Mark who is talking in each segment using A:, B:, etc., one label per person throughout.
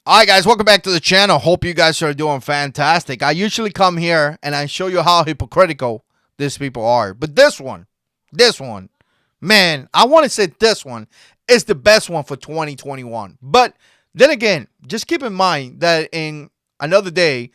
A: All right, guys, welcome back to the channel. Hope you guys are doing fantastic. I usually come here and I show you how hypocritical these people are. But this one, man, I want to say this one is the best one for 2021. But then again, just keep in mind that in another day,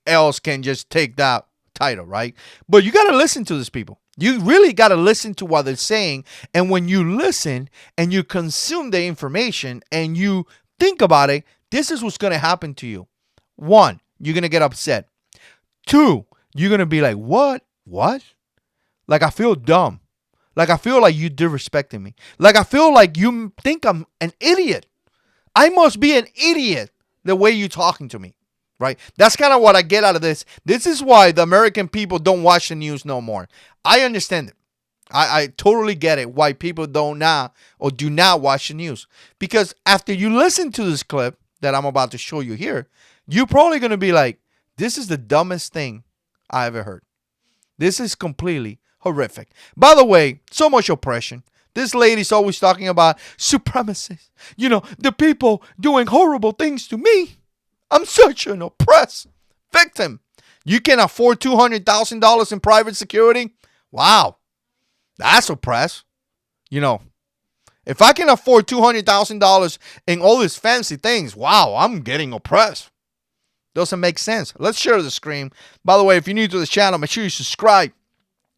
A: else can just take that title, right? But you got to listen to these people. You really got to listen to what they're saying. And when you listen and you consume the information and you think about it, this is what's going to happen to you. One, you're going to get upset. Two, you're going to be like, what? What? Like, I feel dumb. Like, I feel like you disrespecting me. Like, I feel like you think I'm an idiot. I must be an idiot the way you're talking to me, right? That's kind of what I get out of this. This is why the American people don't watch the news no more. I understand it. I totally get it why people do not watch the news. Because after you listen to this clip that I'm about to show you here, you're probably going to be like, this is the dumbest thing I ever heard. This is completely horrific. By the way, so much oppression. This lady's always talking about supremacists. You know, the people doing horrible things to me. I'm such an oppressed victim. You can afford $200,000 in private security? Wow. That's oppressed. You know, if I can afford $200,000 in all these fancy things, wow, I'm getting oppressed. Doesn't make sense. Let's share the screen. By the way, if you're new to the channel, make sure you subscribe.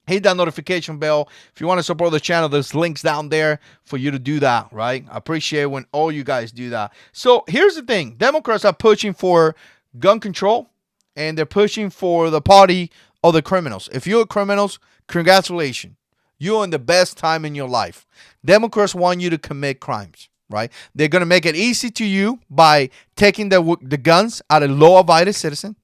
A: Hit that notification bell. If you want to support the channel, there's links down there for you to do that, right? I appreciate when all you guys do that. So here's the thing. Democrats are pushing for gun control, and they're pushing for the party of the criminals. If you're criminals, congratulations. You're in the best time in your life. Democrats want you to commit crimes, right? They're going to make it easy to you by taking the guns out of law-abiding citizen.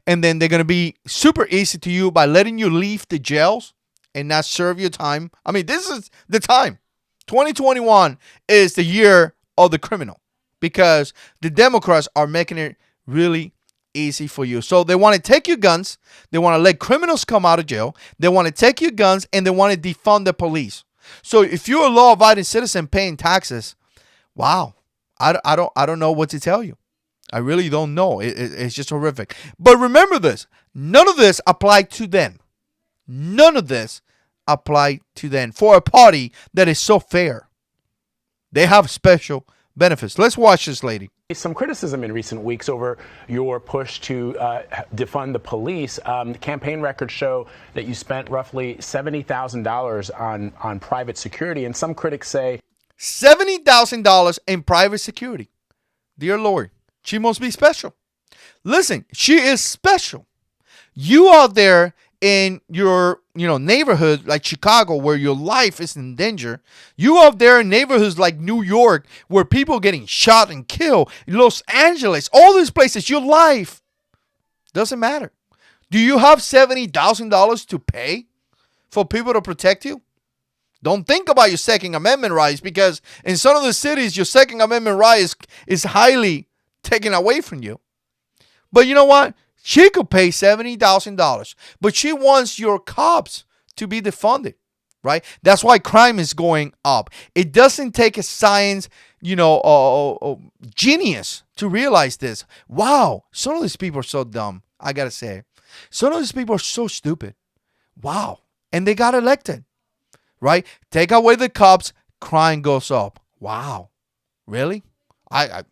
A: And then they're going to be super easy to you by letting you leave the jails and not serve your time. I mean, this is the time. 2021 is the year of the criminal because the Democrats are making it really easy for you. So they want to take your guns. They want to let criminals come out of jail. They want to take your guns and they want to defund the police. So if you're a law-abiding citizen paying taxes, wow, I don't know what to tell you. I really don't know. It's just horrific. But remember this. None of this applied to them. None of this applied to them for a party that is so fair. They have special benefits. Let's watch this lady.
B: Some criticism in recent weeks over your push to defund the police. Campaign records show that you spent roughly $70,000 on private security, and some critics say
A: $70,000 in private security. Dear Lord, she must be special. Listen, she is special. You out there in your neighborhood like Chicago where your life is in danger. You out there in neighborhoods like New York where people are getting shot and killed. Los Angeles, all these places, your life doesn't matter. Do you have $70,000 to pay for people to protect you? Don't think about your Second Amendment rights because in some of the cities, your Second Amendment right is highly taken away from you. But you know what? She could pay $70,000, but she wants your cops to be defunded, right? That's why crime is going up. It doesn't take a science, genius to realize this. Wow, some of these people are so dumb, I got to say. Some of these people are so stupid. Wow, and they got elected, right? Take away the cops, crime goes up. Wow, really? Wow.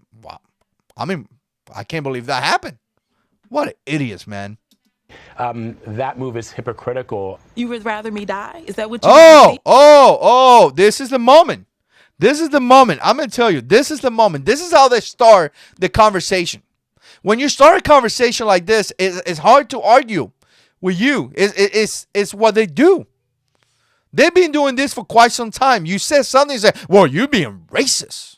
A: I mean, I can't believe that happened. What idiots, man.
B: that move is hypocritical.
C: You would rather me die? Is that what you
A: This is the moment. This is the moment. I'm going to tell you, this is the moment. This is how they start the conversation. When you start a conversation like this, it's hard to argue with you. It's what they do. They've been doing this for quite some time. You said something, you say, well, you're being racist.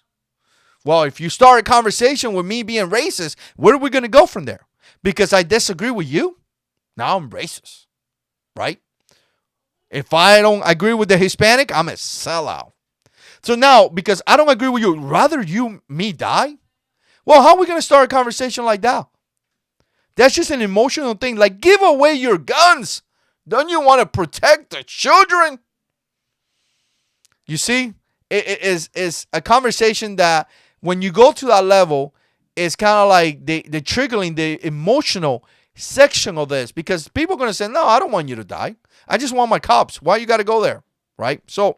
A: Well, if you start a conversation with me being racist, where are we going to go from there? Because I disagree with you, now I'm racist, right? If I don't agree with the Hispanic, I'm a sellout. So now, because I don't agree with you, rather me die? Well, how are we going to start a conversation like that? That's just an emotional thing. Like, give away your guns. Don't you want to protect the children? You see, it is a conversation that when you go to that level, is kind of like they're triggering the emotional section of this, because people are going to say, no, I don't want you to die. I just want my cops. Why you got to go there? Right? So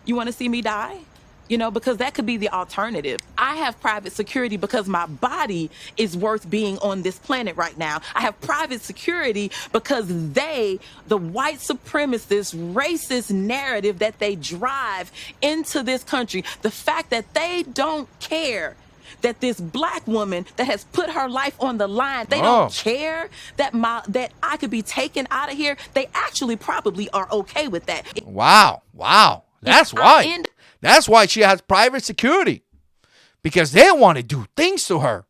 C: You want to see me die? You know, because that could be the alternative. I have private security because my body is worth being on this planet right now. I have private security because the white supremacist, racist narrative that they drive into this country, the fact that they don't care that this black woman that has put her life on the line, they don't care that I could be taken out of here. They actually probably are okay with that.
A: Wow. That's why. That's why she has private security, because they want to do things to her.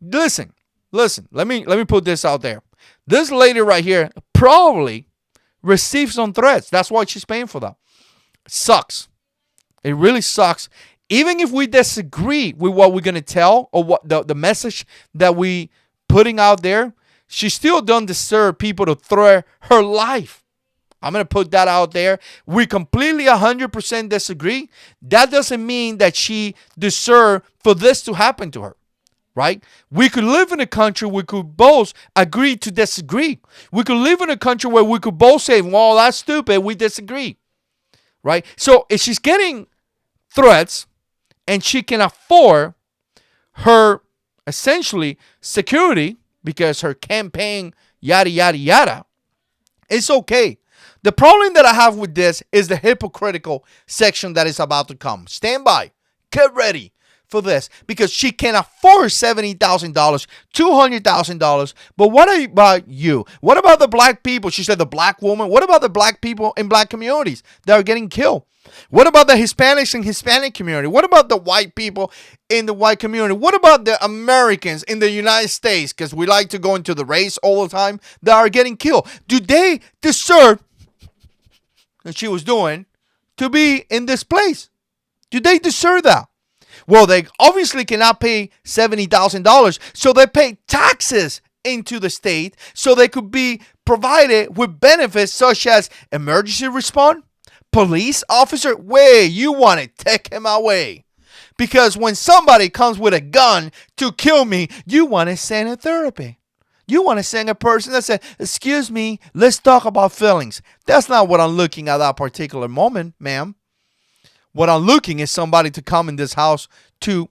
A: Listen. Let me put this out there. This lady right here probably received some threats. That's why she's paying for that. It sucks. It really sucks. Even if we disagree with what we're gonna tell or what the message that we putting out there, she still don't deserve people to threaten her life. I'm going to put that out there. We completely 100% disagree. That doesn't mean that she deserves for this to happen to her, right? We could live in a country we could both agree to disagree. We could live in a country where we could both say, well, that's stupid, we disagree, right? So if she's getting threats and she can afford her, essentially, security because her campaign, yada, yada, yada, it's okay. The problem that I have with this is the hypocritical section that is about to come. Stand by. Get ready for this, because she can afford $70,000, $200,000. But what about you? What about the black people? She said the black woman. What about the black people in black communities that are getting killed? What about the Hispanics in Hispanic community? What about the white people in the white community? What about the Americans in the United States, because we like to go into the race all the time, that are getting killed? Do they deserve, that she was doing, to be in this place? Do they deserve that? Well, they obviously cannot pay $70,000, so they pay taxes into the state so they could be provided with benefits such as emergency response, police officer. Wait, you want to take him away. Because when somebody comes with a gun to kill me, you want to send a therapy. You want to send a person that says, excuse me, let's talk about feelings. That's not what I'm looking at that particular moment, ma'am. What I'm looking is somebody to come in this house to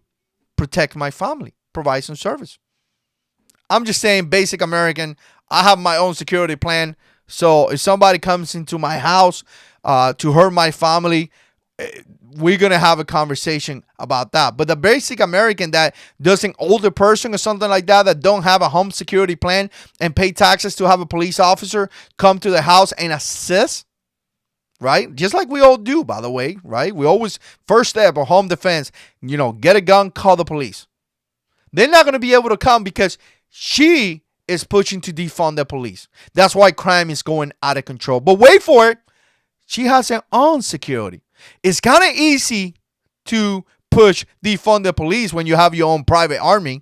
A: protect my family, provide some service. I'm just saying, basic American, I have my own security plan. So if somebody comes into my house to hurt my family, we're going to have a conversation about that. But the basic American that doesn't, older person or something like that, that don't have a home security plan and pay taxes to have a police officer come to the house and assist, right? Just like we all do, by the way, right? We always, first step of home defense, get a gun, call the police. They're not going to be able to come because she is pushing to defund the police. That's why crime is going out of control. But wait for it. She has her own security. It's kind of easy to push defund the police when you have your own private army.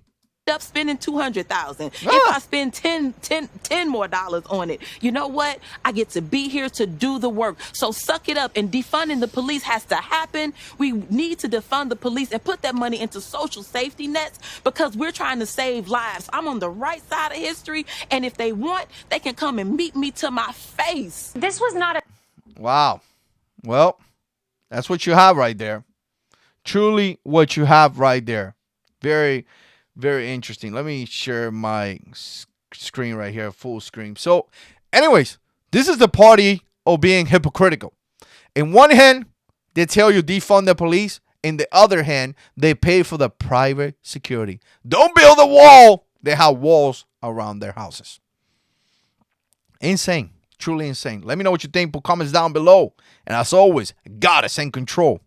C: Up spending $200,000. If I spend 10 more dollars on it, you know what? I get to be here to do the work. So suck it up, and defunding the police has to happen. We need to defund the police and put that money into social safety nets, because we're trying to save lives. I'm on the right side of history, and if they want, they can come and meet me to my face.
D: This was not a...
A: Wow. Well, that's what you have right there. Truly what you have right there. Very, very interesting. Let me share my screen right here, full screen. So, anyways, this is the party of being hypocritical. In one hand, they tell you defund the police. In the other hand, they pay for the private security. Don't build a wall. They have walls around their houses. Insane. Truly insane. Let me know what you think. Put comments down below. And as always, God is in control.